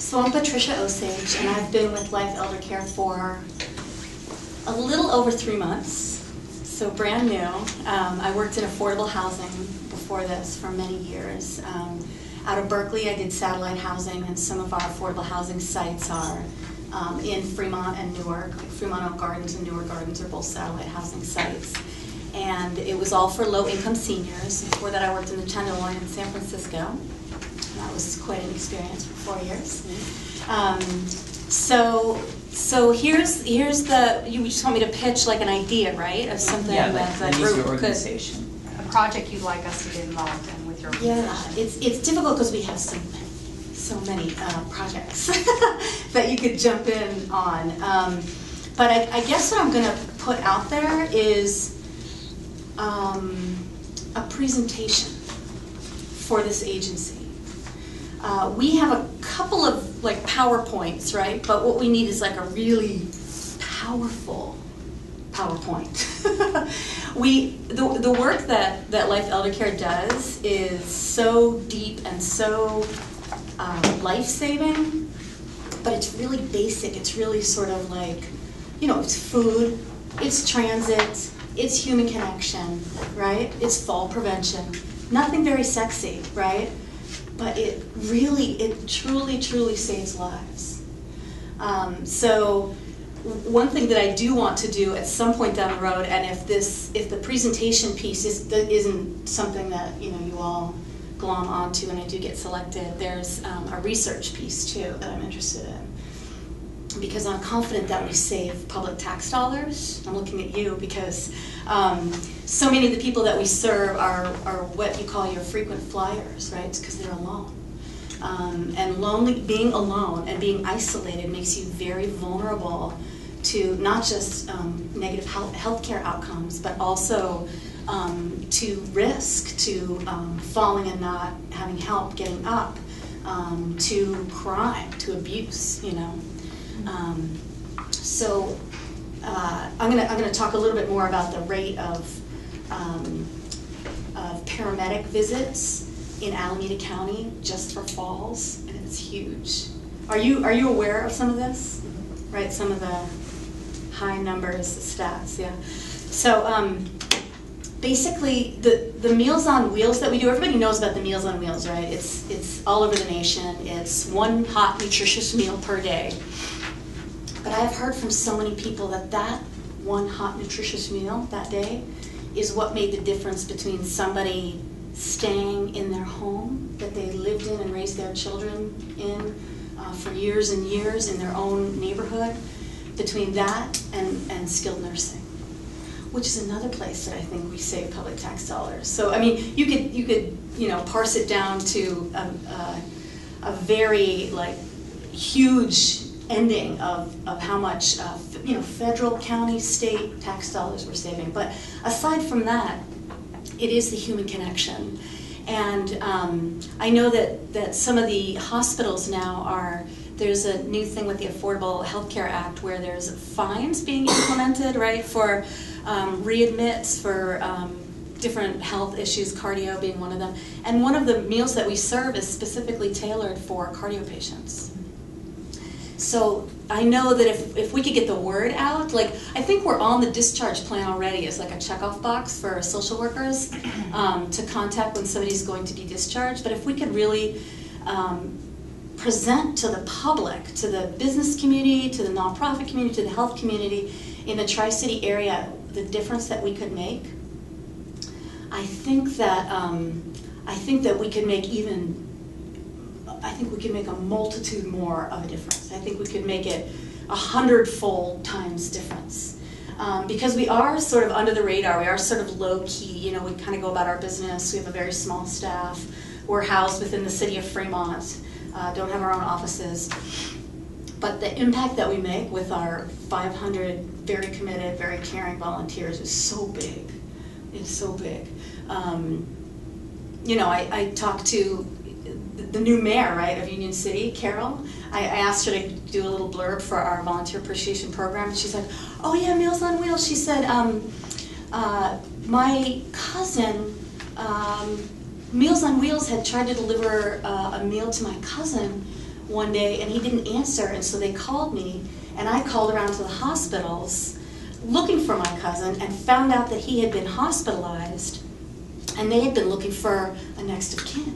So I'm Patricia Osage, and I've been with Life ElderCare for a little over 3 months, so brand new. I worked in affordable housing before this for many years. Out of Berkeley, I did satellite housing, and some of our affordable housing sites are in Fremont and Newark. Fremont Oak Gardens and Newark Gardens are both satellite housing sites. And it was all for low-income seniors. Before that, I worked in the Tenderloin in San Francisco. That was quite an experience for 4 years. So here's the, you just want me to pitch like an idea, right, of something that the group could. Organization. A project you'd like us to get involved in with your organization. Yeah, it's difficult because we have so many projects that you could jump in on. But I guess what I'm going to put out there is a presentation for this agency. We have a couple of like PowerPoints, right? But what we need is like a really powerful PowerPoint. The work that Life ElderCare does is so deep and so life-saving, but it's really basic. It's really sort of like, you know, it's food, it's transit, it's human connection, right? It's fall prevention. Nothing very sexy, right? But it truly saves lives. So one thing that I do want to do at some point down the road, and if the presentation piece isn't something that you all glom onto and I do get selected, there's a research piece too that I'm interested in. Because I'm confident that we save public tax dollars. I'm looking at you because so many of the people that we serve are what you call your frequent flyers, right? It's because they're alone. And being alone and being isolated makes you very vulnerable to not just negative healthcare outcomes, but also to risk, to falling and not having help getting up, to crime, to abuse, So I'm gonna talk a little bit more about the rate of paramedic visits in Alameda County just for falls, and it's huge. Are you aware of some of this? Right, some of the high numbers, stats, yeah. So basically, the Meals on Wheels that we do, everybody knows about the Meals on Wheels, right? It's all over the nation. It's one hot, nutritious meal per day. But I've heard from so many people that one hot, nutritious meal that day is what made the difference between somebody staying in their home that they lived in and raised their children in for years and years in their own neighborhood, between that and skilled nursing, which is another place that I think we save public tax dollars. So I mean, you could parse it down to a very huge ending of how much federal, county, state tax dollars we're saving. But aside from that, it is the human connection. And I know that some of the hospitals now there's a new thing with the Affordable Health Care Act where there's fines being implemented, right, for readmits for different health issues, cardio being one of them. And one of the meals that we serve is specifically tailored for cardio patients. So I know that if we could get the word out, I think we're on the discharge plan already as like a checkoff box for social workers to contact when somebody's going to be discharged. But if we could really present to the public, to the business community, to the nonprofit community, to the health community in the Tri-City area, the difference that we could make, I think that we could make a multitude more of a difference. I think we could make it 100-fold times difference. Because we are sort of under the radar, we are sort of low-key, we kind of go about our business, we have a very small staff, we're housed within the city of Fremont, don't have our own offices. But the impact that we make with our 500 very committed, very caring volunteers is so big. It's so big. I talked to the new mayor, right, of Union City, Carol. I asked her to do a little blurb for our volunteer appreciation program. She's like, oh yeah, Meals on Wheels. She said, my cousin, Meals on Wheels had tried to deliver a meal to my cousin one day and he didn't answer, and so they called me, and I called around to the hospitals looking for my cousin and found out that he had been hospitalized and they had been looking for a next of kin.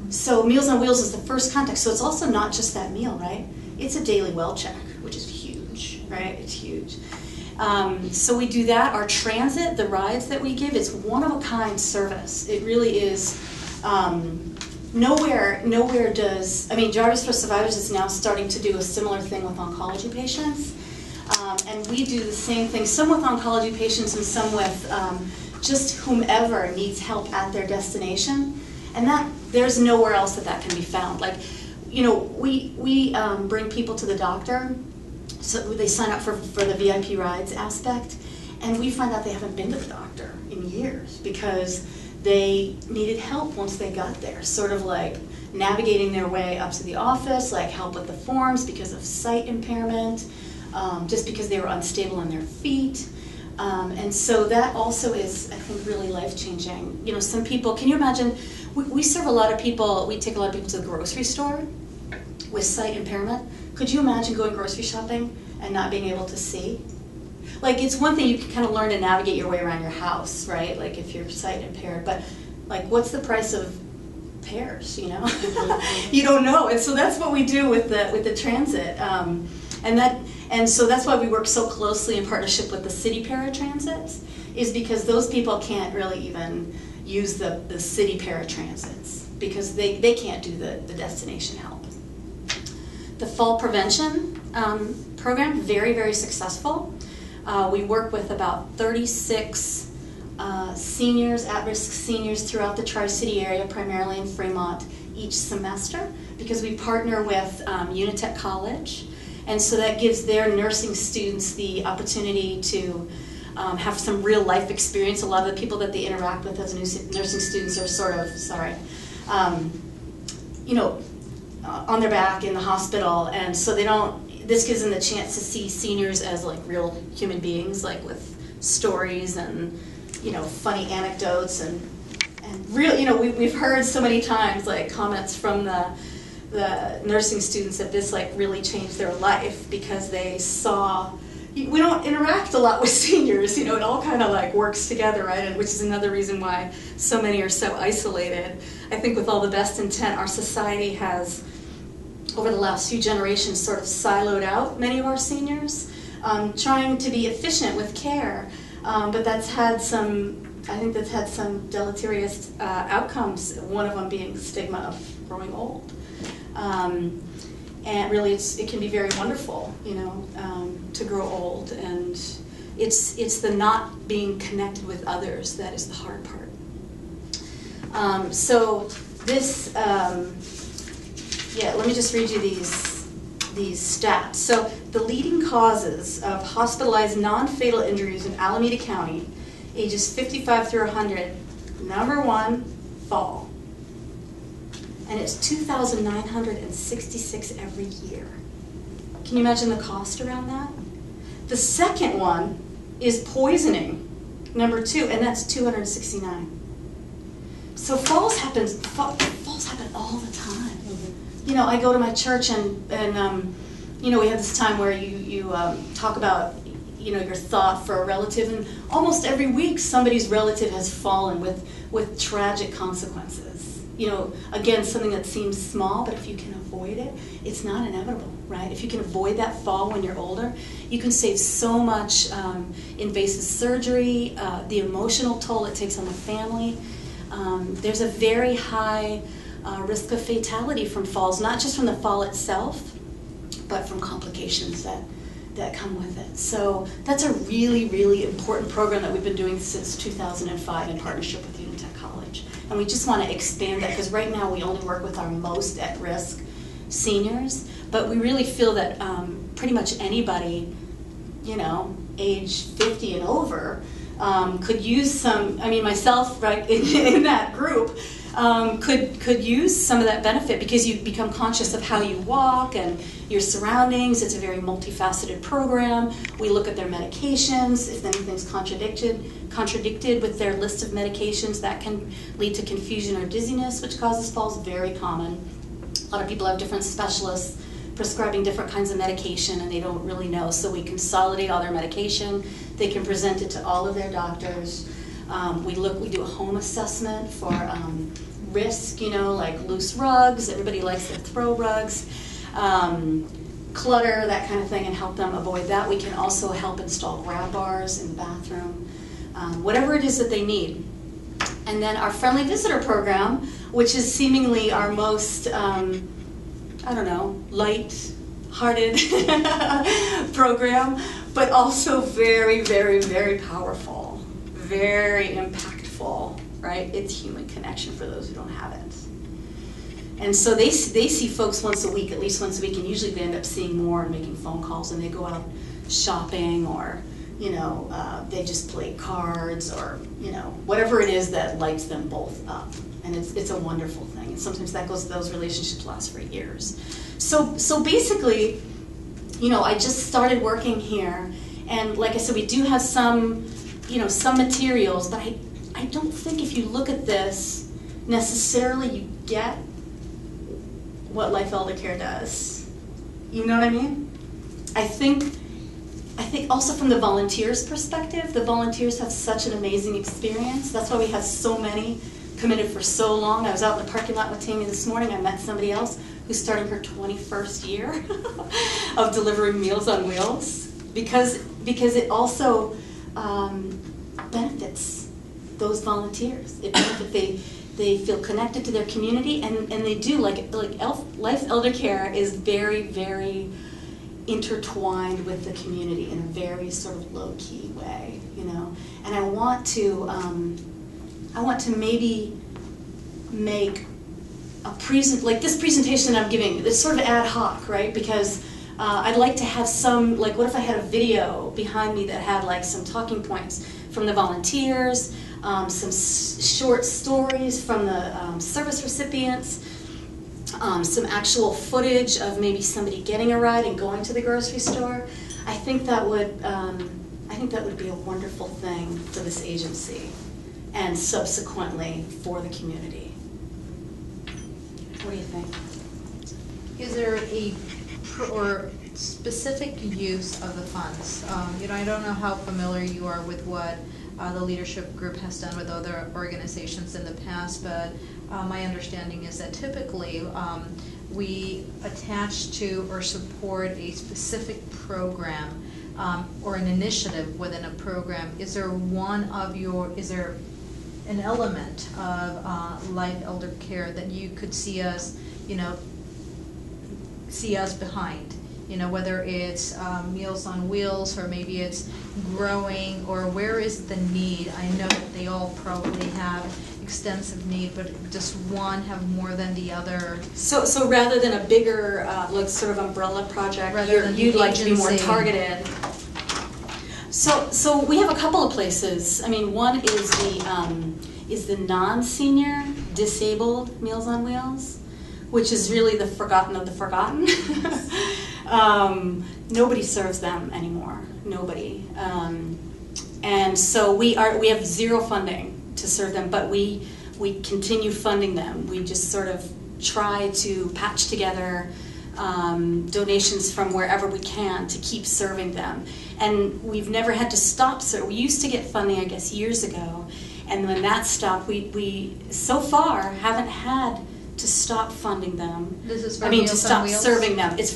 So Meals on Wheels is the first contact. So it's also not just that meal, right? It's a daily well check, which is huge, right? It's huge. So we do that. Our transit, the rides that we give, it's one-of-a-kind service. It really is. Nowhere does, I mean, Drivers for Survivors is now starting to do a similar thing with oncology patients. And we do the same thing, some with oncology patients and some with just whomever needs help at their destination. And there's nowhere else that can be found. Like, you know, we bring people to the doctor, so they sign up for the VIP rides aspect, and we find out they haven't been to the doctor in years because they needed help once they got there, sort of like navigating their way up to the office, like help with the forms because of sight impairment, just because they were unstable on their feet. And so that also is, I think, really life-changing. You know, some people, can you imagine, we serve a lot of people, we take a lot of people to the grocery store with sight impairment. Could you imagine going grocery shopping and not being able to see? Like, it's one thing you can kind of learn to navigate your way around your house, right? Like, if you're sight impaired, but like, what's the price of pears, you know? You don't know. And so that's what we do with the transit. And so that's why we work so closely in partnership with the city paratransit, is because those people can't really even use the city paratransits because they can't do the destination help. The fall prevention program, very, very successful. We work with about 36 seniors, at-risk seniors throughout the Tri-City area, primarily in Fremont, each semester, because we partner with Unitech College. And so that gives their nursing students the opportunity to have some real life experience. A lot of the people that they interact with as nursing students are sort of, you know, on their back in the hospital. And so this gives them the chance to see seniors as like real human beings, like with stories and, you know, funny anecdotes and real, you know, we've heard so many times like comments from the nursing students that this like really changed their life because they saw, we don't interact a lot with seniors, you know, it all kind of like works together, right? And which is another reason why so many are so isolated. I think with all the best intent, our society has, over the last few generations, sort of siloed out many of our seniors, trying to be efficient with care, but that's had some, I think that's had some deleterious outcomes, one of them being the stigma of growing old. And really, it can be very wonderful, you know, to grow old, and it's the not being connected with others that is the hard part. So this, yeah, let me just read you these stats. So the leading causes of hospitalized non-fatal injuries in Alameda County, ages 55 through 100, number one, fall. And it's 2,966 every year. Can you imagine the cost around that? The second one is poisoning, number two, and that's 269. So falls happen all the time. You know, I go to my church and you know, we have this time where you talk about, you know, your thought for a relative, and almost every week somebody's relative has fallen with tragic consequences. You know, again, something that seems small, but if you can avoid it, it's not inevitable, right? If you can avoid that fall when you're older, you can save so much invasive surgery, the emotional toll it takes on the family. There's a very high risk of fatality from falls, not just from the fall itself, but from complications that come with it. So that's a really, really important program that we've been doing since 2005 in partnership with Unitech College. And we just want to expand that because right now we only work with our most at-risk seniors, but we really feel that pretty much anybody, you know, age 50 and over could use some, I mean myself, right, in that group, could use some of that benefit because you become conscious of how you walk and your surroundings. It's a very multifaceted program. We look at their medications. If anything's contradicted with their list of medications, that can lead to confusion or dizziness, which causes falls, very common. A lot of people have different specialists prescribing different kinds of medication and they don't really know. So we consolidate all their medication. They can present it to all of their doctors. We do a home assessment for risk, like loose rugs. Everybody likes to throw rugs. Clutter, that kind of thing, and help them avoid that. We can also help install grab bars in the bathroom. Whatever it is that they need. And then our friendly visitor program, which is seemingly our most, light-hearted program, but also very, very, very powerful, very impactful, right? It's human connection for those who don't have it. And so they see folks once a week, at least once a week, and usually they end up seeing more and making phone calls, and they go out shopping, or they just play cards, or whatever it is that lights them both up. And it's a wonderful thing. And sometimes those relationships last for years. So basically, I just started working here, and like I said, we do have some materials, but I don't think if you look at this necessarily you get what Life ElderCare does. You know what I mean? I think also from the volunteers' perspective, the volunteers have such an amazing experience. That's why we have so many committed for so long. I was out in the parking lot with Tammy this morning. I met somebody else who's starting her 21st year of delivering Meals on Wheels, because it also benefits those volunteers. They feel connected to their community, and they do, like Life ElderCare is very, very intertwined with the community in a very sort of low-key way, And I want to maybe make a this presentation that I'm giving. It's sort of ad hoc, right? Because I'd like to have some, what if I had a video behind me that had some talking points from the volunteers, some short stories from the service recipients, some actual footage of maybe somebody getting a ride and going to the grocery store. I think that would be a wonderful thing for this agency, and subsequently for the community. What do you think? Is there a specific use of the funds? I don't know how familiar you are with what the leadership group has done with other organizations in the past, but my understanding is that typically we attach to or support a specific program or an initiative within a program. Is there an element of Life ElderCare that you could see us behind? Whether it's Meals on Wheels, or maybe it's growing, or where is the need? I know that they all probably have extensive need, but does one have more than the other? So rather than a bigger, sort of umbrella project, you'd like to be more targeted. So we have a couple of places. I mean, one is the non-senior disabled Meals on Wheels, which is really the forgotten of the forgotten. Nobody serves them anymore. Nobody. And so we have zero funding to serve them, but we continue funding them. We just sort of try to patch together donations from wherever we can to keep serving them. And we've never had to stop. So we used to get funding, I guess, years ago, and when that stopped, we so far haven't had to stop funding them. This is for Meals to stop on Wheels? serving them. It's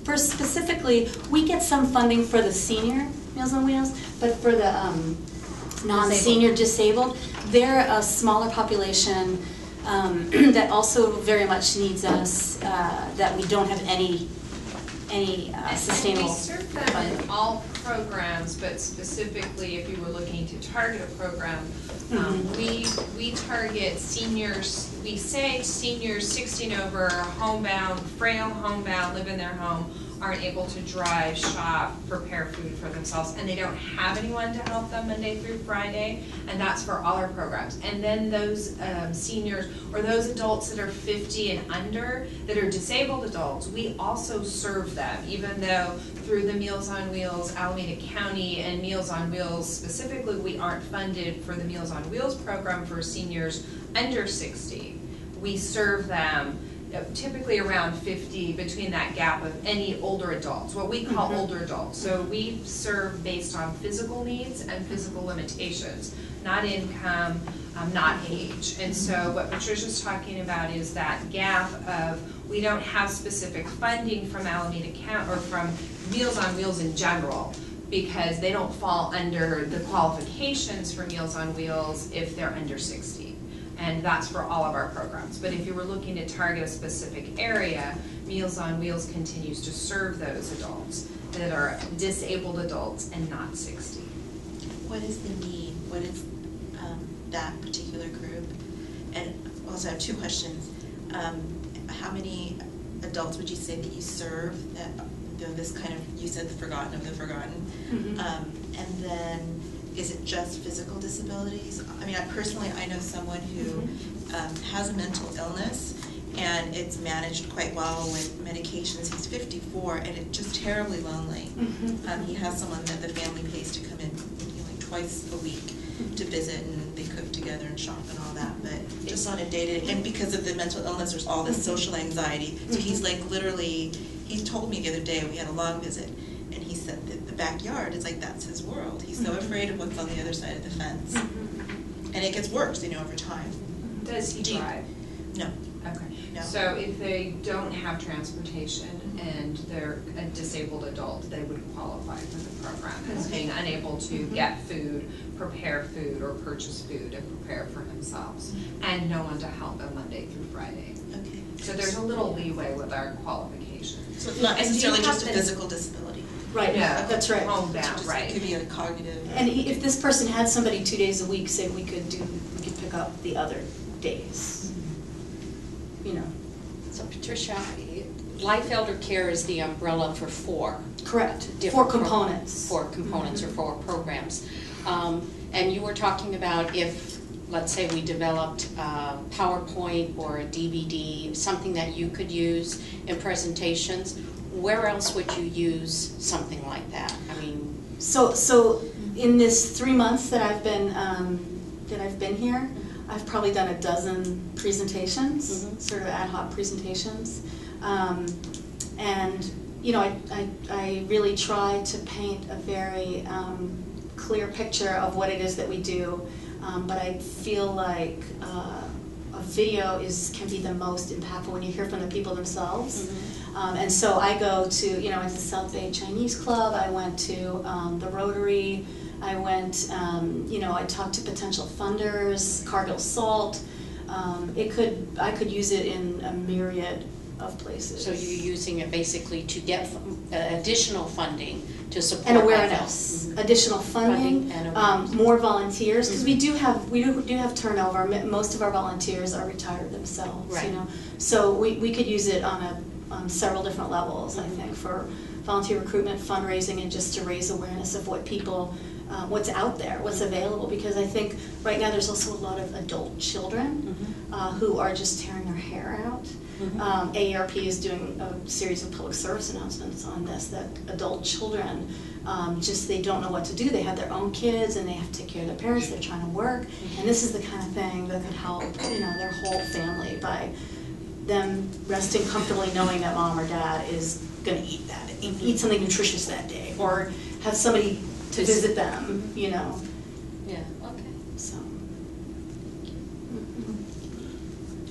for specifically, we get some funding for the senior Meals on Wheels, but for the non-senior disabled, they're a smaller population that also very much needs us, that we don't have any sustainable we serve them funding. in all programs, but specifically if you were looking to target a program, we target seniors. We say seniors 60 and over, homebound, frail homebound, live in their home, aren't able to drive, shop, prepare food for themselves, and they don't have anyone to help them Monday through Friday, and that's for all our programs. And then those seniors, or those adults that are 50 and under, that are disabled adults, we also serve them, even though through the Meals on Wheels, Alameda County, and Meals on Wheels specifically, we aren't funded for the Meals on Wheels program for seniors under 60. We serve them typically around 50, between that gap of any older adults, what we call older adults. So we serve based on physical needs and physical limitations, not income, not age. And so what Patricia's talking about is that gap of, we don't have specific funding from Alameda County or from Meals on Wheels in general, because they don't fall under the qualifications for Meals on Wheels if they're under 60. And that's for all of our programs. But if you were looking to target a specific area, Meals on Wheels continues to serve those adults that are disabled adults and not 60. What is the need? What is that particular group? And also I have two questions. How many adults would you say that you serve that, you know, this kind of, you said the forgotten of the forgotten, and then is it just physical disabilities? I mean, I know someone who has a mental illness, and it's managed quite well with medications. He's 54, and it's just terribly lonely. He has someone that the family pays to come in, you know, like twice a week to visit, and they cook together and shop and all that, but just on a day-to-day, and because of the mental illness, there's all this social anxiety. So he's like literally, he told me the other day, we had a long visit, and he said that the backyard is like, that's his world. He's so afraid of what's on the other side of the fence. And it gets worse, you know, over time. Does he drive? No. Okay. No. So if they don't have transportation and they're a disabled adult, they would qualify for the program as being unable to get food, prepare food, or purchase food and prepare for themselves, and no one to help them Monday through Friday. Okay. So there's a little leeway with our qualifications. So it's not And do you necessarily just a happen- physical disability. Right, No, that's right. homebound, It right. could be a cognitive. And if this person had somebody 2 days a week, say we could pick up the other days, you know. So Patricia, Life ElderCare is the umbrella for four. Correct, different for components. Four components or four programs. And you were talking about if, let's say we developed a PowerPoint or a DVD, something that you could use in presentations, where else would you use something like that? I mean, So in this 3 months that I've been here, I've probably done a dozen presentations, sort of ad hoc presentations, and you know, I really try to paint a very clear picture of what it is that we do, but I feel like a video can be the most impactful when you hear from the people themselves. And so I go to, you know, at the South Bay Chinese Club, I went to the Rotary, I went, you know, I talked to potential funders, Cargill Salt. I could use it in a myriad of places. so you're using it basically to get additional funding to support and Life awareness, additional funding, and awareness. more volunteers, because we do have turnover. Most of our volunteers are retired themselves, Right. you know. So we could use it on several different levels, I think, for volunteer recruitment, fundraising, and just to raise awareness of what people, what's out there, what's available. Because I think right now there's also a lot of adult children who are just tearing their hair out. AARP is doing a series of public service announcements on this, that adult children they don't know what to do. They have their own kids and they have to take care of their parents, they're trying to work, and this is the kind of thing that could help, you know, their whole family by them resting comfortably knowing that mom or dad is going to eat something nutritious that day, or have somebody to visit them, you know. Yeah, okay. So,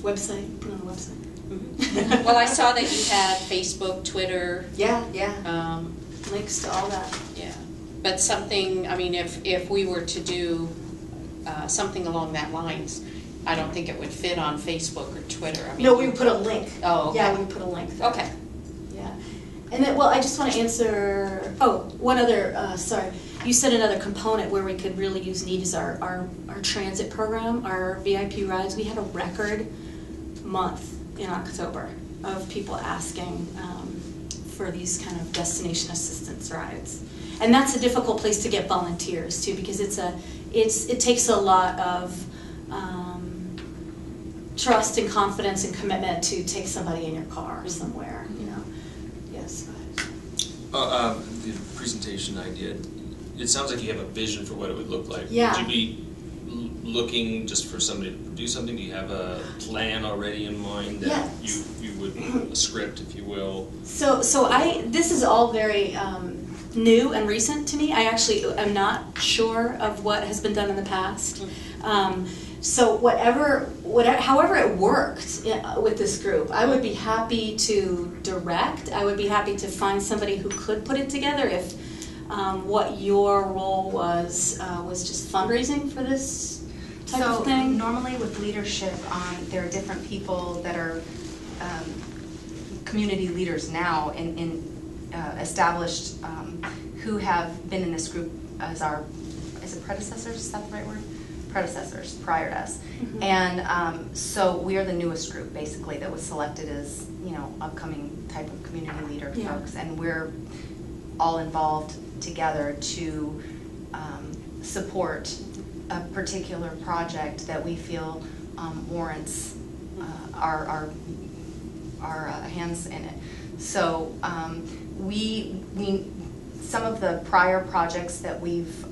website, put on the website. Well, I saw that you had Facebook, Twitter. Yeah. Links to all that. Yeah, but something, I mean, if we were to do something along that lines, I don't think it would fit on Facebook or Twitter. I mean, No, we would put a link. Oh, okay. Yeah, we would put a link. Okay. Yeah. And then, well, I just want to answer, one other, sorry. You said another component where we could really use need is our transit program, our VIP rides. We had a record month in October of people asking for these kind of destination assistance rides. And that's a difficult place to get volunteers too, because it takes a lot of trust and confidence and commitment to take somebody in your car somewhere, you know. Yes, go ahead. The presentation idea, it sounds like you have a vision for what it would look like. Yeah. Would you be looking just for somebody to produce something? Do you have a plan already in mind that Yeah. you would, a script, if you will. So this is all very new and recent to me. I actually am not sure of what has been done in the past. So however it worked with this group, I would be happy to direct. I would be happy to find somebody who could put it together if what your role was just fundraising for this type of thing. Normally with leadership, there are different people that are community leaders now in established who have been in this group as is it predecessors? Is that the right word? Predecessors prior to us. Mm-hmm. And so we are the newest group basically that was selected as, you know, upcoming type of community leader folks, and we're all involved together to support a particular project that we feel warrants our hands in it. So we some of the prior projects that we've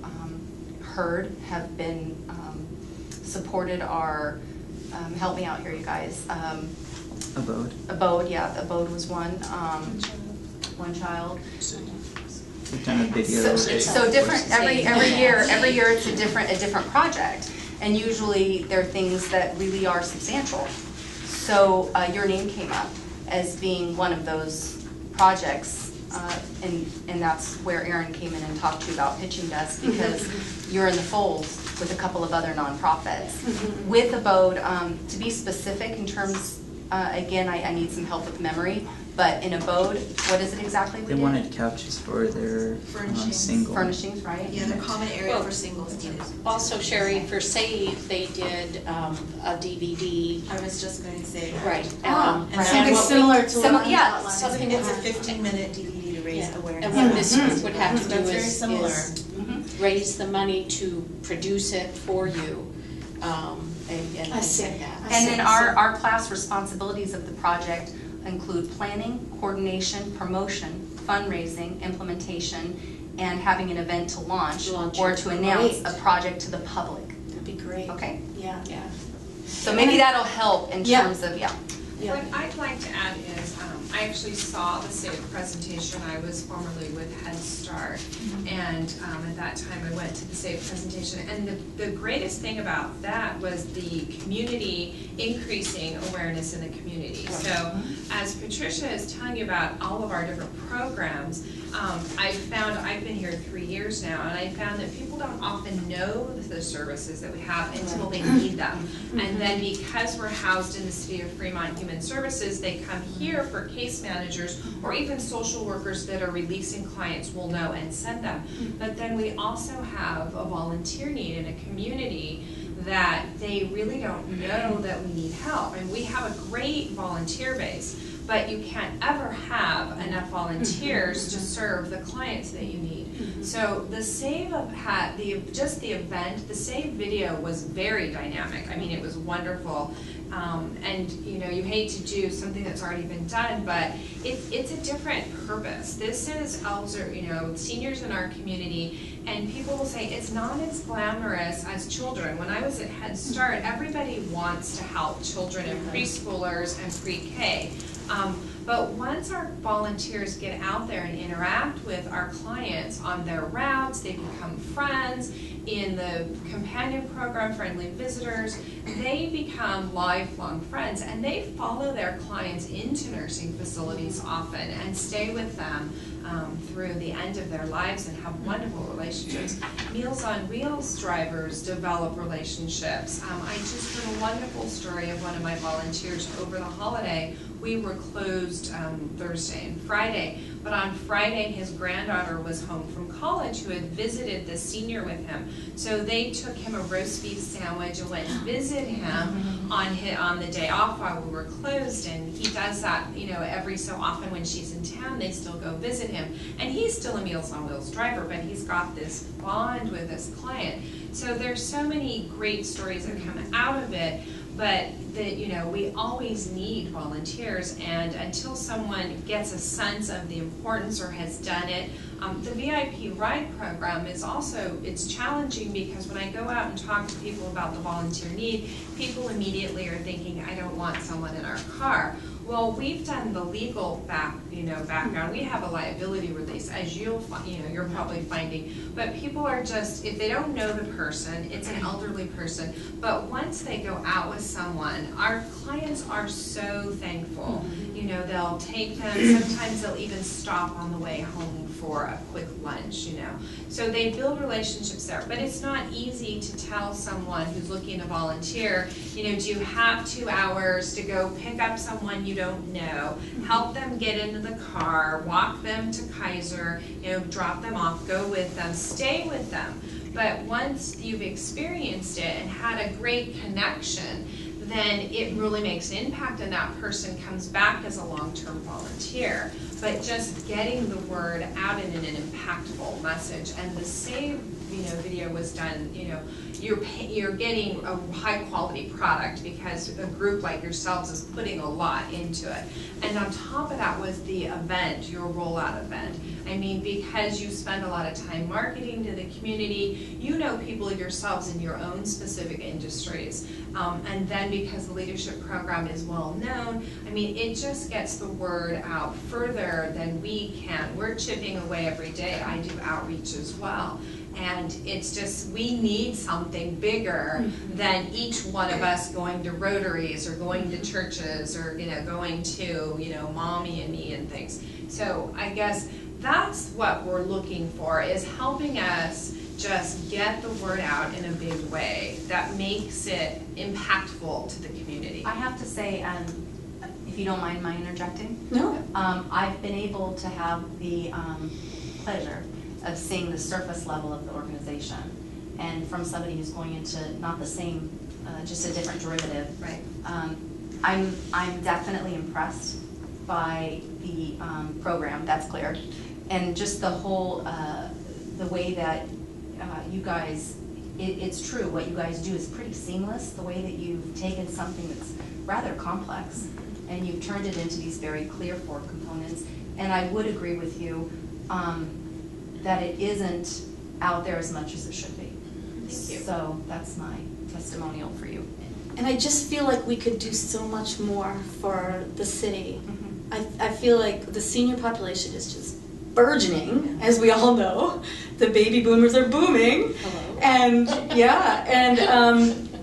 heard have been supported are, help me out here you guys. Abode, yeah, Abode was one. One child. We've done a video. So different every year it's a different project, and usually they're things that really are substantial. So your name came up as being one of those projects, and that's where Erin came in and talked to you about pitching us, because you're in the fold with a couple of other nonprofits. With Abode, to be specific in terms, again, I need some help with memory, but in Abode, what is it exactly we They did? wanted couches for their single. Furnishings, right? Yeah, the common area for singles needed. Also, Sherry, for Save, they did a DVD. I was just going to say. Right. And Something similar to what I'm yeah, outlining. something It's a 15-minute DVD to raise awareness. And what this group would have to do That's very is similar. raise the money to produce it for you, and I see. like that. And then our class responsibilities of the project include planning, coordination, promotion, fundraising, implementation, and having an event to launch or to announce a project to the public. That'd be great. Okay? Yeah. Yeah. So maybe that'll help in terms of, What I'd like to add is, I actually saw the SAVE presentation. I was formerly with Head Start, and at that time I went to the SAVE presentation, and the greatest thing about that was the community increasing awareness in the community. So as Patricia is telling you about all of our different programs, I've been here 3 years now, and I found that people don't often know the services that we have until they need them. And then because we're housed in the City of Fremont Human Services, they come here for case managers or even social workers that are releasing clients will know and send them. But then we also have a volunteer need in a community that they really don't know that we need help. And we have a great volunteer base, but you can't ever have enough volunteers to serve the clients that you need. So the SAVE had just the event, the SAVE video was very dynamic. I mean, it was wonderful. And you know, you hate to do something that's already been done, but it's a different purpose. This is seniors in our community, and people will say it's not as glamorous as children. When I was at Head Start, everybody wants to help children and preschoolers and pre-K. But once our volunteers get out there and interact with our clients on their routes, they become friends. In the companion program, Friendly Visitors, they become lifelong friends, and they follow their clients into nursing facilities often and stay with them through the end of their lives and have wonderful relationships. Meals on Wheels drivers develop relationships. I just heard a wonderful story of one of my volunteers over the holiday. We were closed Thursday and Friday, but on Friday his granddaughter was home from college who had visited the senior with him. So they took him a roast beef sandwich and went to visit him on the day off while we were closed, and he does that, you know, every so often when she's in town. They still go visit him, and he's still a Meals on Wheels driver, but he's got this bond with this client. So there's so many great stories that come out of it. But we always need volunteers, and until someone gets a sense of the importance or has done it, the VIP ride program is also, it's challenging because when I go out and talk to people about the volunteer need, people immediately are thinking, I don't want someone in our car. Well, we've done the legal background. We have a liability release, as you're probably finding. But people are just, if they don't know the person, it's an elderly person. But once they go out with someone, our clients are so thankful. They'll take them. Sometimes they'll even stop on the way home for a quick lunch. So they build relationships there. But it's not easy to tell someone who's looking to volunteer, do you have 2 hours to go pick up someone you don't know, help them get into the car, walk them to Kaiser, drop them off, go with them, stay with them. But once you've experienced it and had a great connection, then it really makes an impact and that person comes back as a long-term volunteer. But just getting the word out in an impactful message, and the SAVE video was done, you're getting a high quality product because a group like yourselves is putting a lot into it. And on top of that was the event, your rollout event. I mean, because you spend a lot of time marketing to the community, you know people yourselves in your own specific industries. And then because the leadership program is well known, I mean, it just gets the word out further than we can. We're chipping away every day. I do outreach as well. And it's just, we need something bigger than each one of us going to Rotaries or going to churches or, going to, Mommy and Me and things. So I guess that's what we're looking for, is helping us just get the word out in a big way that makes it impactful to the community. I have to say, if you don't mind my interjecting, No. I've been able to have the pleasure of seeing the surface level of the organization, and from somebody who's going into not the same, just a different derivative. Right. I'm definitely impressed by the program. That's clear, and just the whole the way that you guys. It's true. What you guys do is pretty seamless. The way that you've taken something that's rather complex and you've turned it into these very clear 4 components. And I would agree with you. That it isn't out there as much as it should be. Thank you. So that's my testimonial for you. And I just feel like we could do so much more for the city. Mm-hmm. I feel like the senior population is just burgeoning, as we all know. The baby boomers are booming. Hello. And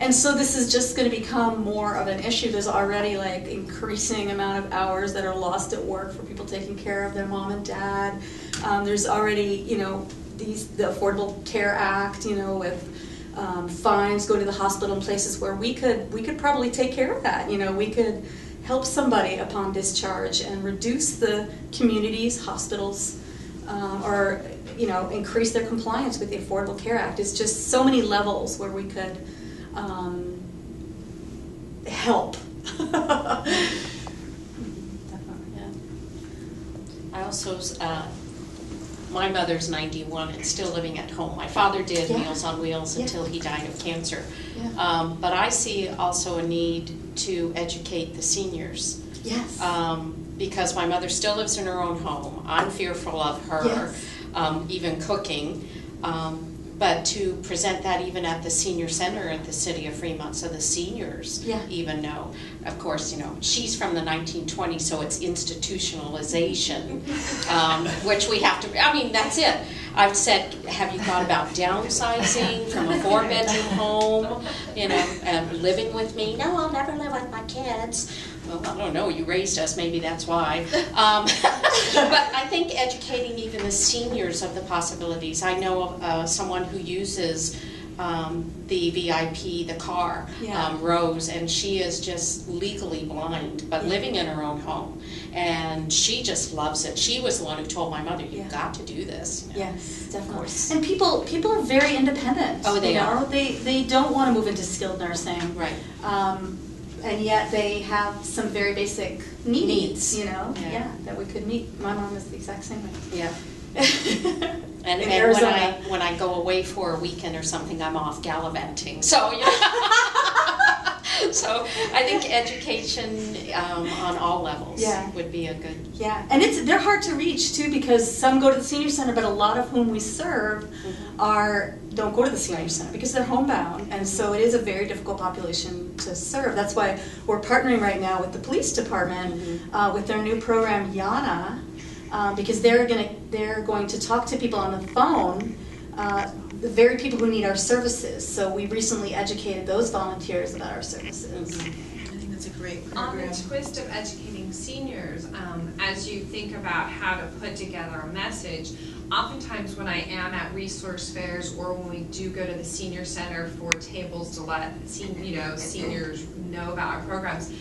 and so this is just going to become more of an issue. There's already like increasing amount of hours that are lost at work for people taking care of their mom and dad. There's already, the Affordable Care Act, with fines going to the hospital in places where we could probably take care of that. We could help somebody upon discharge and reduce the communities, hospitals, or increase their compliance with the Affordable Care Act. It's just so many levels where we could help. Definitely. Yeah. I also, my mother's 91 and still living at home. My father did Meals on Wheels until he died of cancer. Yeah. But I see also a need to educate the seniors. Yes. Because my mother still lives in her own home. I'm fearful of her, even cooking. But to present that even at the senior center at the city of Fremont, so the seniors even know. Of course, she's from the 1920s, so it's institutionalization, which we have to, that's it. I've said, have you thought about downsizing from a 4-bedroom home, and living with me? No, I'll never live with my kids. Well, I don't know, you raised us, maybe that's why. But I think educating even the seniors of the possibilities. I know of someone who uses the VIP, the car, Rose, and she is just legally blind, but living in her own home. And she just loves it. She was the one who told my mother, you've got to do this. Yes, definitely. And people are very independent. Oh, they are. They don't want to move into skilled nursing. Right. And yet they have some very basic needs, that we could meet. My mom is the exact same way. Yeah. And when I go away for a weekend or something, I'm off gallivanting. So So I think education on all levels Yeah. would be a good. Yeah, and they're hard to reach too, because some go to the senior center, but a lot of whom we serve don't go to the senior center because they're homebound, and so it is a very difficult population to serve. That's why we're partnering right now with the police department with their new program Yana, because they're going to talk to people on the phone, the very people who need our services. So we recently educated those volunteers about our services. I think that's a great On program. the twist of educating seniors, as you think about how to put together a message, oftentimes when I am at resource fairs or when we do go to the senior center for tables to let seniors know about our programs,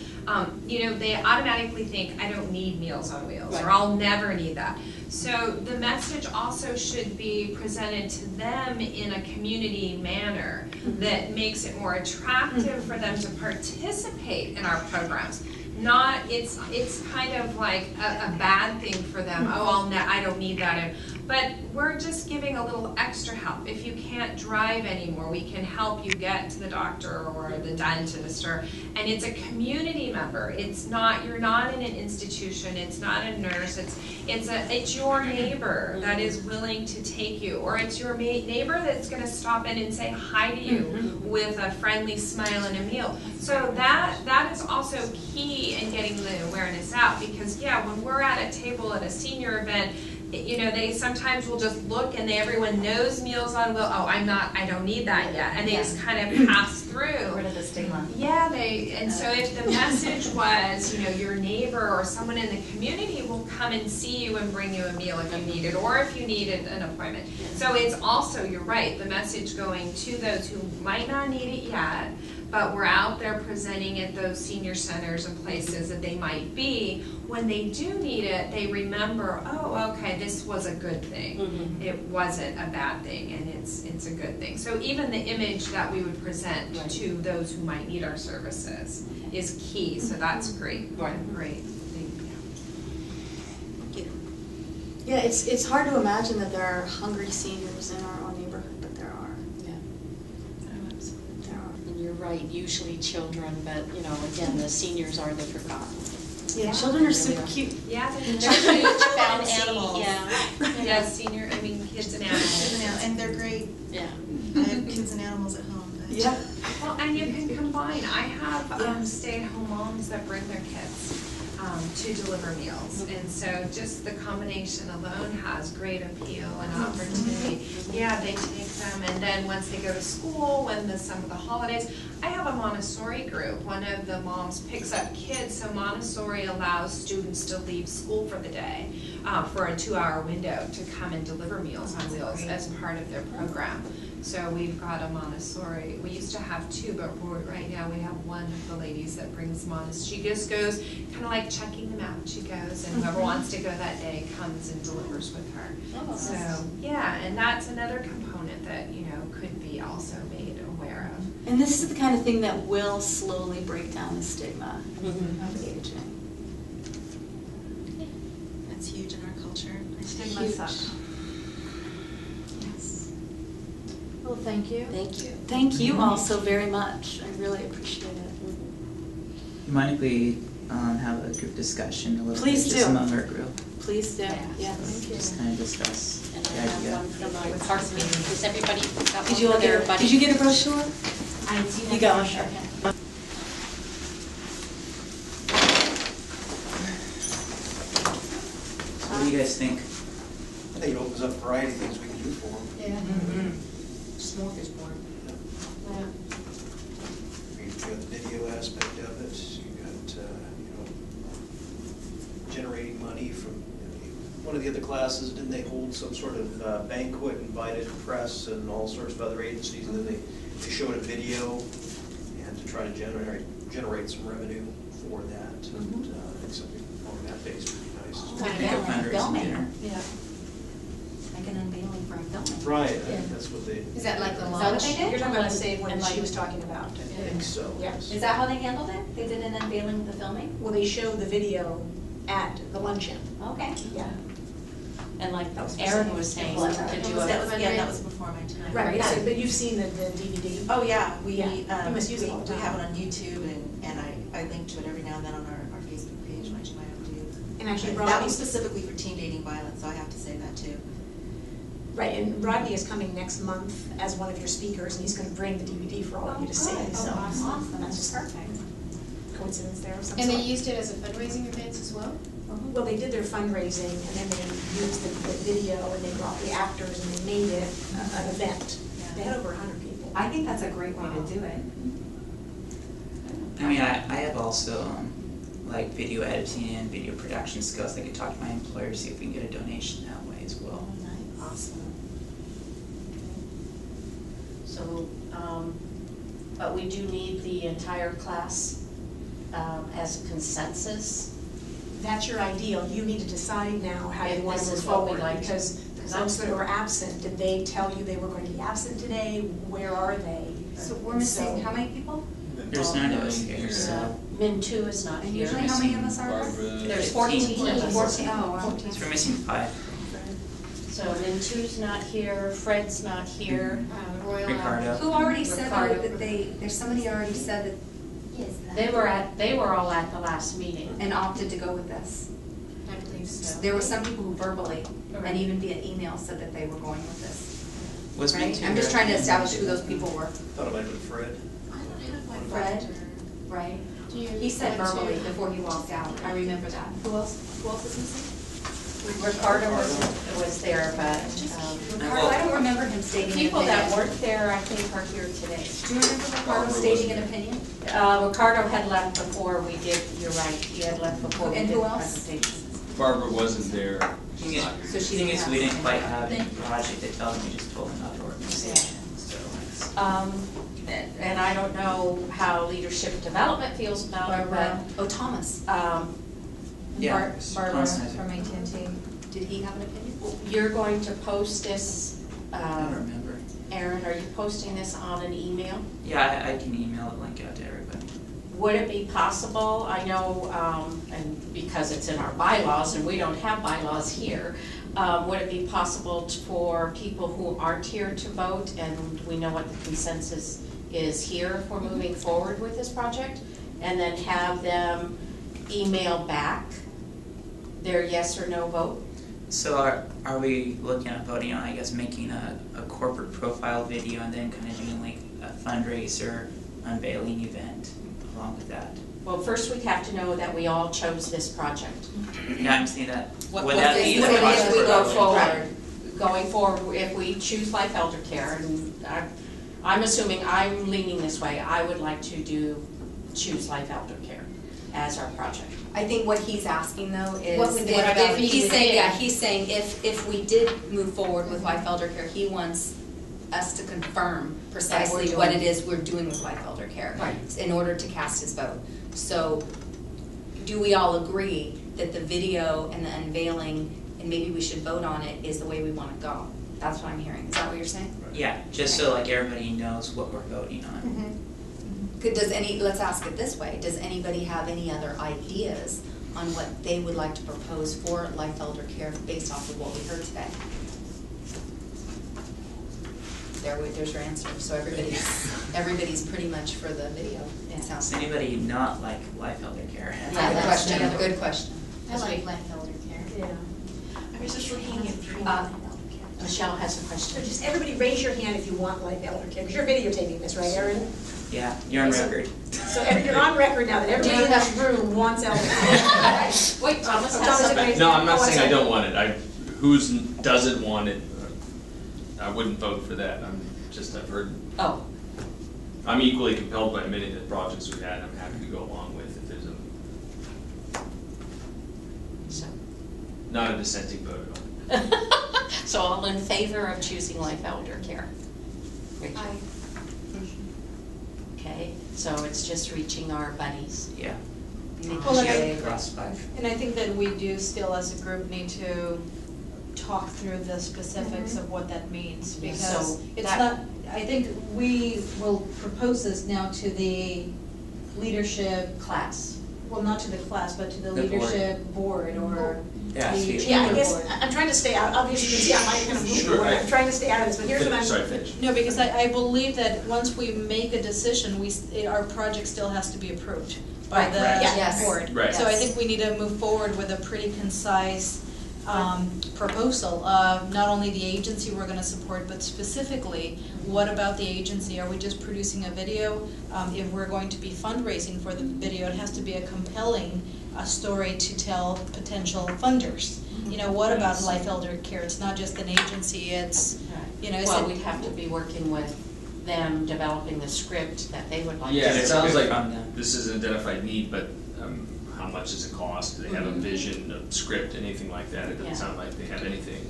they automatically think, I don't need Meals on Wheels, or I'll never need that. So the message also should be presented to them in a community manner that makes it more attractive for them to participate in our programs. Not, it's kind of like a bad thing for them. Oh, I don't need that. But we're just giving a little extra help. If you can't drive anymore, we can help you get to the doctor or the dentist, and it's a community member. It's not, you're not in an institution. It's not a nurse. It's your neighbor that is willing to take you, or it's your neighbor that's going to stop in and say hi to you with a friendly smile and a meal. So that is also key in getting the awareness out, because when we're at a table at a senior event, they sometimes will just look and everyone knows Meals on Wheels. Oh, I don't need that yet, and they just kind of pass through. Rid of the stigma. Yeah, so if the message was, your neighbor or someone in the community will come and see you and bring you a meal if you need it, or if you needed an appointment. So it's also, you're right, the message going to those who might not need it yet, but we're out there presenting at those senior centers and places that they might be. When they do need it, they remember, oh, okay, this was a good thing. It wasn't a bad thing, and it's a good thing. So even the image that we would present to those who might need our services is key. So that's great. Great thing. Thank you. Yeah, it's hard to imagine that there are hungry seniors in our own neighborhood, but there are. And you're right, usually children, but again, the seniors are the forgotten. Yeah, children are super cute. Yeah, They're huge, Found bouncy, animals. Kids and animals. And they're great. Yeah. I have kids and animals at home. Yeah. Well, and you can combine. I have stay-at-home moms that bring their kids to deliver meals, and so just the combination alone has great appeal and opportunity. Yeah, they take them, and then once they go to school, some of the holidays, I have a Montessori group. One of the moms picks up kids, so Montessori allows students to leave school for the day for a 2-hour window to come and deliver Meals on Wheels as part of their program. So we've got a Montessori. We used to have 2, but right now we have one of the ladies that brings Montessori. She just goes, kind of like checking them out. She goes, and whoever wants to go that day comes and delivers with her. So and that's another component that could be also made aware of. And this is the kind of thing that will slowly break down the stigma of aging. That's huge in our culture. Stigma sucks. Yes. Well, thank you. Thank you. Thank you all so very much. I really appreciate it. You mind if we have a group discussion a little Please bit, just do. among our group? Please do. Yes. Thank you. Just kind of discuss And the I have idea. one from our park meeting. Does everybody got Did you one all for their get buddy? Did you get a brochure? I do. You got one. Okay. What do you guys think? I think it opens up a variety of things we can do for them. Yeah. Smorgasbord. Yeah. You've got the video aspect of it, you've got, generating money from, one of the other classes, didn't they hold some sort of banquet, invited press and all sorts of other agencies, and then they showed a video, and to try to generate some revenue for that, and I think something along that base would be nice. I think a fundraising dinner. Yeah. Like an unveiling for a filming. Right, I think that's what they. Is that like the Is launch? that what they did? You're talking about the same one And that like- she was talking about. I think so. Yeah. Is that how they handled it? They did an unveiling of the filming? Well, they showed the video at the luncheon. Okay. Yeah. And like That was Erin for was saying, some- to do That a, was before my time. Right, Yeah. so, but you've seen the DVD. Oh, yeah, we, Yeah, you must use it all the we time. have it on YouTube, and I link to it every now and then on our Facebook page, which you might have to. And actually, That Rodney, was specifically for teen dating violence, so I have to say that too. right, and Rodney is coming next month as one of your speakers, and he's gonna bring the DVD for all of you to see, so. awesome. That's just perfect. Coincidence there of some And sort. they used it as a fundraising event as well? Well, they did their fundraising, and then they used the video, and they brought the actors, and they made it an event. They had over 100 people. I think that's a great way to do it. I mean, I have also, like video editing and video production skills. I could talk to my employer, see if we can get a donation that way as well. Nice. awesome. So, but we do need the entire class as a consensus. That's your ideal. You need to decide now how you If want to this move is what we'd forward, like to- because the folks that were absent, did they tell you they were going to be absent today? Where are they? So we're missing how many people? There's none of us here, so Min 2 is not And here. usually how many of us are there? Barbara. There's 14 of us. 14, oh, wow. so we're missing 5. So Min 2's not here, Fred's not here. Royal. Ricardo. Who already said Ricardo. that there's somebody already said that They were all at the last meeting. and opted to go with this. I believe so. There were some people who verbally Right. and even via email said that they were going with this. Was me Right? too. I'm just trying to establish who those people were. Thought it might have been Fred. I don't have my Fred? folder. Right? Do you He said want to- verbally before he walked out. I remember that. Who else is missing? Ricardo was there, but Ricardo, I don't remember him stating an people that opinion. weren't there, I think, are here today. Do you remember Ricardo stating an opinion? Ricardo had left before we did, you're right, he had left before we And did who the else? presentation. Barbara wasn't there. Thing is, So she thing didn't is, have we didn't something. quite have any project to tell them, we just told them about the organization, so it's. And I don't know how leadership development feels about it, Barbara, oh, Thomas, but Yeah, Barbara Constance. from AT&T. did he have an opinion? you're going to post this, I don't remember. Erin, are you posting this on an email? Yeah, I can email the link out to everybody. Would it be possible, I know, and because it's in our bylaws and we don't have bylaws here, would it be possible for people who aren't here to vote, and we know what the consensus is here if we're moving forward with this project, and then have them email back their yes or no vote? So are we looking at voting on, I guess, making a corporate profile video and then kind of doing like a fundraiser unveiling event along with that? Well, first we have to know that we all chose this project. Yeah, I'm saying that, What would that be the if we process for go voting? forward? Going forward, if we choose Life ElderCare, and I'm assuming, I'm leaning this way, I would like to choose Life ElderCare as our project. I think what he's asking though is, What would they if- about if, he's it? saying, yeah, he's saying if we did move forward with Life Eldercare, he wants us to confirm precisely That we're what doing- it is we're doing with Life Eldercare. Right. In order to cast his vote. So, do we all agree that the video and the unveiling, and maybe we should vote on it, is the way we wanna go? That's what I'm hearing, is that what you're saying? Yeah, just so like everybody knows what we're voting on. Let's ask it this way, does anybody have any other ideas on what they would like to propose for Life Eldercare based off of what we heard today? There's your answer, so everybody's pretty much for the video, it sounds Does like. anybody not like Life Eldercare? Yeah, that's good question, the other good question. I like Life ElderCare. Yeah. I was just looking at Michelle has a So question. just everybody raise your hand if you want Life Eldercare, because you're videotaping this, right, Erin? Yeah, you're on record. So you're on record now that everybody in this room wants Eldercare. Wait, Thomas Oh, has Thomas something. agrees. No, I'm not Oh, saying I sorry. don't want it. Who's doesn't want it, I wouldn't vote for that. I've heard, Oh, I'm equally compelled by many of the projects we've had. I'm happy to go along with if there's so. not a dissenting vote at all. So all in favor of choosing Life ElderCare? Aye. Okay, so it's just reaching our buddies. Yeah. Well, and Yeah, across 5. And I think that we do still, as a group, need to talk through the specifics of what that means, Yeah, because so it's that- not, I think we will propose this now to the leadership, Class. well, not to the class, but to the The board. leadership board, or, Yeah, the, Steve. yeah, I guess, I'm trying to stay out, obviously, you can see I might kind of move Sure, forward, I'm trying to stay out of this, but here's what I'm. Sorry, finish. No, because I believe that once we make a decision, our project still has to be approved by the Right. Yes. board. Right. So I Yes. think we need to move forward with a pretty concise proposal of not only the agency we're gonna support, but specifically, what about the agency? Are we just producing a video? If we're going to be fundraising for the video, it has to be a compelling story to tell potential funders. You know, what about Life Elder Care? It's not just an agency, it's, you know, Well, we'd have to be working with them, developing the script that they would like to see. Yeah, and it sounds like From them. this is an identified need, but how much does it cost? Do they have a vision, a script, anything like that? It doesn't Yeah. sound like they have anything.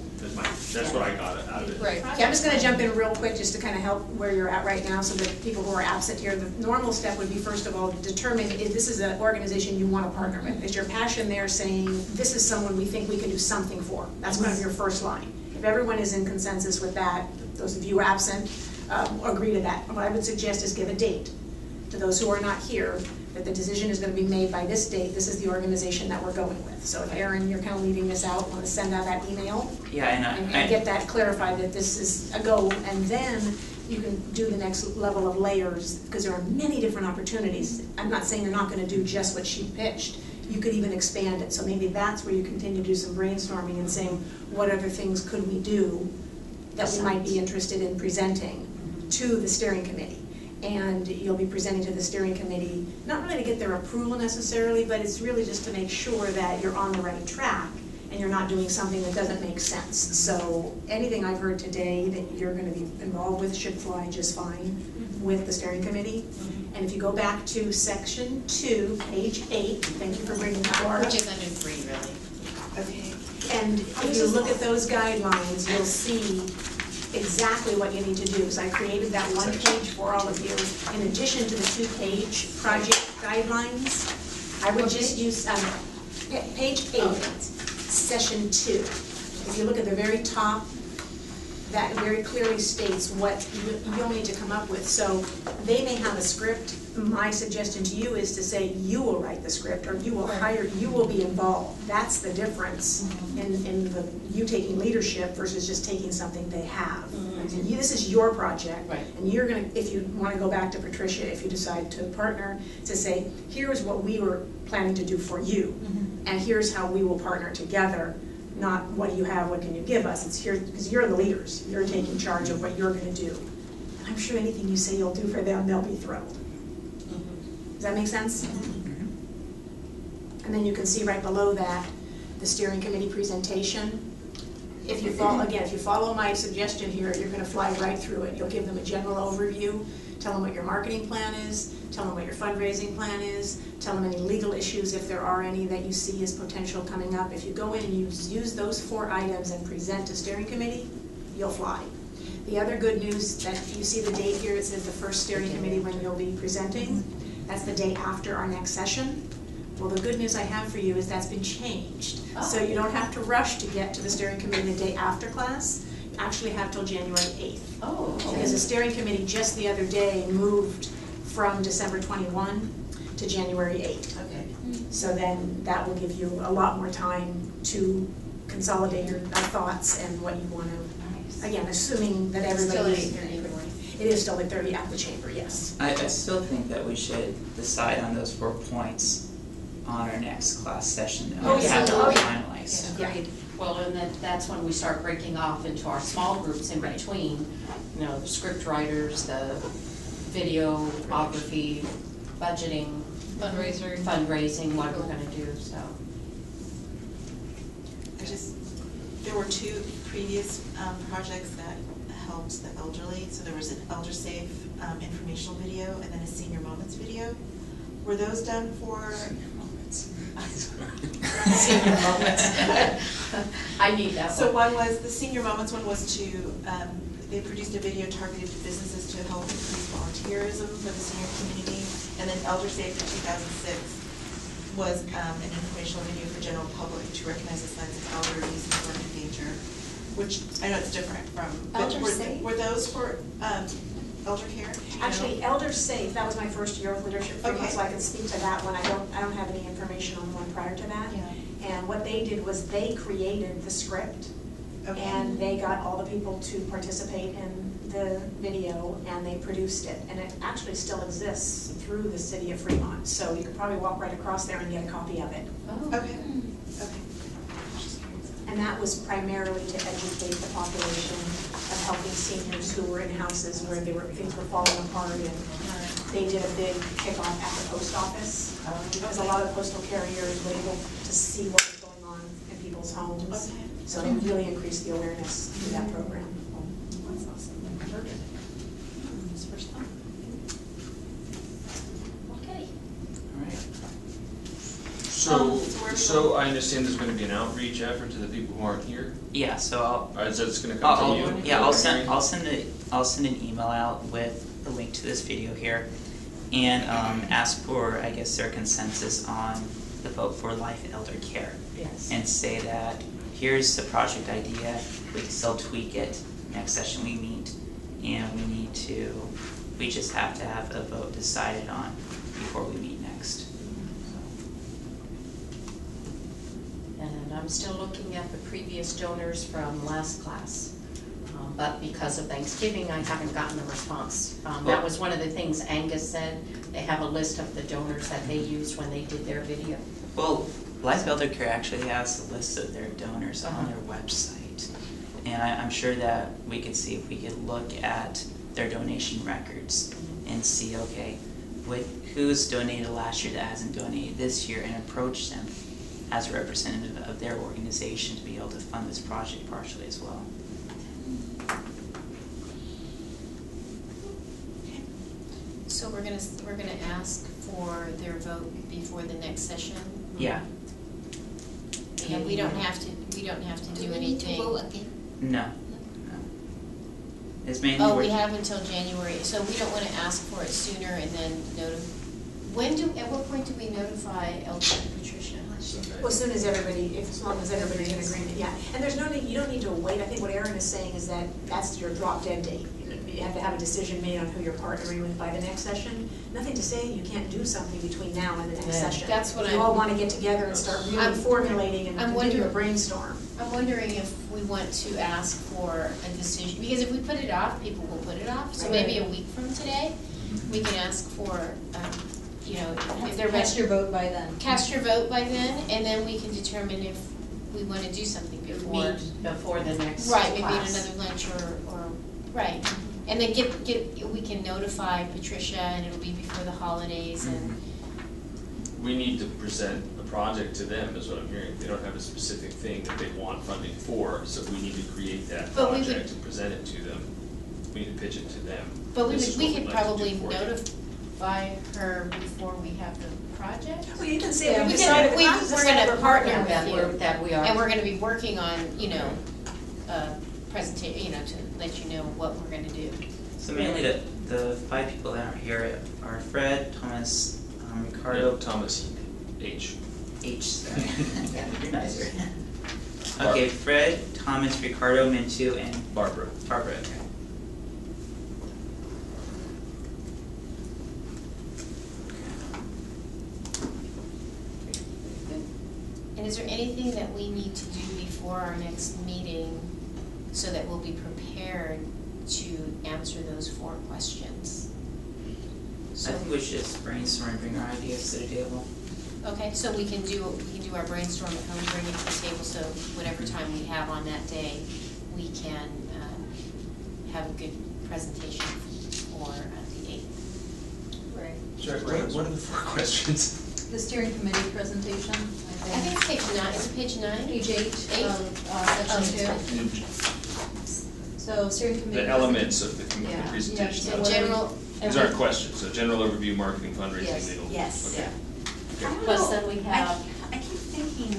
That's what I got out of it. right. Okay, I'm just gonna jump in real quick just to kind of help where you're at right now, so that people who are absent here, the normal step would be, first of all, determine if this is an organization you want to partner with. Is your passion there saying, this is someone we think we can do something for? That's kind of your first line. If everyone is in consensus with that, those of you absent, agree to that. What I would suggest is give a date to those who are not here, that the decision is going to be made by this date, this is the organization that we're going with. So if Erin, you're kind of leaving this out, want to send out that email Yeah, and get that clarified that this is a go, and then you can do the next level of layers, because there are many different opportunities. I'm not saying you're not going to do just what she pitched. You could even expand it, so maybe that's where you continue to do some brainstorming and saying, what other things could we do that we might be interested in presenting to the steering committee? And you'll be presenting to the steering committee, not really to get their approval necessarily, but it's really just to make sure that you're on the right track and you're not doing something that doesn't make sense. So anything I've heard today that you're going to be involved with should fly just fine with the steering committee. And if you go back to section 2, page 8, thank you for bringing that, Laura. Which is under 3, really. Okay. And if you look at those guidelines, you'll see exactly what you need to do. So I created that one page for all of you. In addition to the 2-page project guidelines, I would just use page 8, session 2. If you look at the very top, that very clearly states what you'll need to come up with. So they may have a script. My suggestion to you is to say you will write the script, or you will hire, you will be involved. That's the difference in you taking leadership versus just taking something they have. And this is your project, Right. and you're gonna, if you want to go back to Patricia, if you decide to partner, to say, here's what we were planning to do for you, and here's how we will partner together. Not what do you have, what can you give us? It's here because you're the leaders. You're taking charge of what you're going to do. And I'm sure anything you say you'll do for them, they'll be thrilled. Does that make sense? And then you can see right below that the steering committee presentation. If you follow, again, if you follow my suggestion here, you're going to fly right through it. You'll give them a general overview, tell them what your marketing plan is, tell them what your fundraising plan is, tell them any legal issues if there are any that you see as potential coming up. If you go in and use those 4 items and present to steering committee, you'll fly. The other good news, that you see the date here, it says the first steering committee when you'll be presenting. That's the day after our next session. Well, the good news I have for you is that's been changed. So you don't have to rush to get to the steering committee the day after class. You actually have till January 8th. Oh, Because the steering committee just the other day moved from December 21 to January 8th. okay. So then that will give you a lot more time to consolidate your thoughts and what you want to, again, assuming that everybody is here. It is still the 30 at the chamber, yes. I still think that we should decide on those 4 points on our next class session. Oh, yeah. Have it Oh, yeah. finalized. Yeah. Well, and that's when we start breaking off into our small groups in between, you know, the script writers, the videography, budgeting, fundraising, what we're gonna do, so. There were 2 previous projects that helped the elderly. So there was an ElderSafe informational video and then a Senior Moments video. Were those done for? Senior Moments. I need that one. So one was, the Senior Moments one was to, they produced a video targeted to businesses to help increase volunteerism for the senior community. And then ElderSafe in 2006 was an informational video for general public to recognize the signs of elder abuse and sort of danger, which I know it's different from. ElderSafe? Were those for ElderCare? Actually, ElderSafe, that was my first year of leadership framework, Okay. so I can speak to that one. I don't have any information on the one prior to that. Yeah. And what they did was they created the script, Okay. and they got all the people to participate in the video, and they produced it. And it actually still exists through the city of Fremont, so you could probably walk right across there and get a copy of it. Oh. Okay, okay. And that was primarily to educate the population of helping seniors who were in houses where things were falling apart, and they did a big kickoff at the post office. Because a lot of postal carriers were able to see what was going on in people's homes. Okay. So they really increased the awareness through that program. That's awesome. I've heard of it. It's the first time. Okay. All right. So I understand there's gonna be an outreach effort to the people who aren't here? Yeah, so Or is that gonna come to you? I'll send an email out with a link to this video here, and ask for, I guess, their consensus on the Vote for Life Elder Care. Yes. And say that here's the project idea, we can still tweak it next session we meet, and we just have to have a vote decided on before we meet next. And I'm still looking at the previous donors from last class. But because of Thanksgiving, I haven't gotten a response. That was one of the things Angus said. They have a list of the donors that they used when they did their video. Well, Life Elder Care actually has a list of their donors on their website. And I'm sure that we could see if we could look at their donation records and see, okay, who's donated last year that hasn't donated this year, and approach them as a representative of their organization to be able to fund this project partially as well. So we're gonna ask for their vote before the next session? Yeah. And we don't have to do anything? No. No. It's mainly Oh, we work- have until January, so we don't wanna ask for it sooner and then at what point do we notify Elder and Patricia? Well, as soon as as long as everybody's in agreement, yeah. And there's no need, you don't need to wait. I think what Erin is saying is that that's your drop dead date. You have to have a decision made on who you're partnering with by the next session. Nothing to say you can't do something between now and the next session. That's what You all want to get together and start really formulating and doing a brainstorm. I'm wondering if we want to ask for a decision, because if we put it off, people will put it off. So maybe a week from today, we can ask for, if they're Cast your vote by then. Cast your vote by then, and then we can determine if we want to do something before. Meet before the next Right, maybe at class. another lunch or, right. And then we can notify Patricia, and it'll be before the holidays, and, We need to present a project to them, is what I'm hearing. They don't have a specific thing that they want funding for, so we need to create that But we would- project and present it to them. We need to pitch it to them. but This is we what could we'd like to do probably for you. notify her before we have the project. Well, you can say Yeah, we we decided can- the process we're is gonna that we're partner partnering with with you. That we are. And we're gonna be working on, presentation, to let you know what we're gonna do. So mainly the 5 people that are here are Fred, Thomas, Ricardo, Thomas H. H. You're nicer. Okay, Fred, Thomas, Ricardo, Mintu, and Barbara. Barbara. Okay. And is there anything that we need to do before our next meeting so that we'll be prepared to answer those 4 questions? I think we should just brainstorm and bring our ideas to the table. Okay, so we can do our brainstorm at home, bring it to the table, so whatever time we have on that day, we can have a good presentation for the 8th. Right. Sure. What are the 4 questions? The steering committee presentation, I think it's page 9, is it page 9? Page 8 section 2. So steering committee. The elements of the Yeah. presentation. So general. These aren't questions, so general overview, marketing, fundraising, Yes. legal. Yes. Okay. I don't Plus know. then we have- I keep thinking,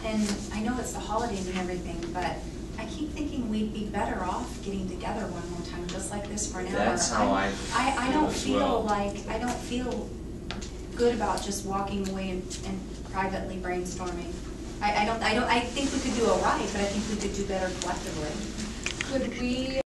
and I know it's the holidays and everything, but I keep thinking we'd be better off getting together one more time, just like this for an hour. That's how I I don't feel as feel well. like, I don't feel good about just walking away and privately brainstorming. I think we could do all right, but I think we could do better collectively. Could we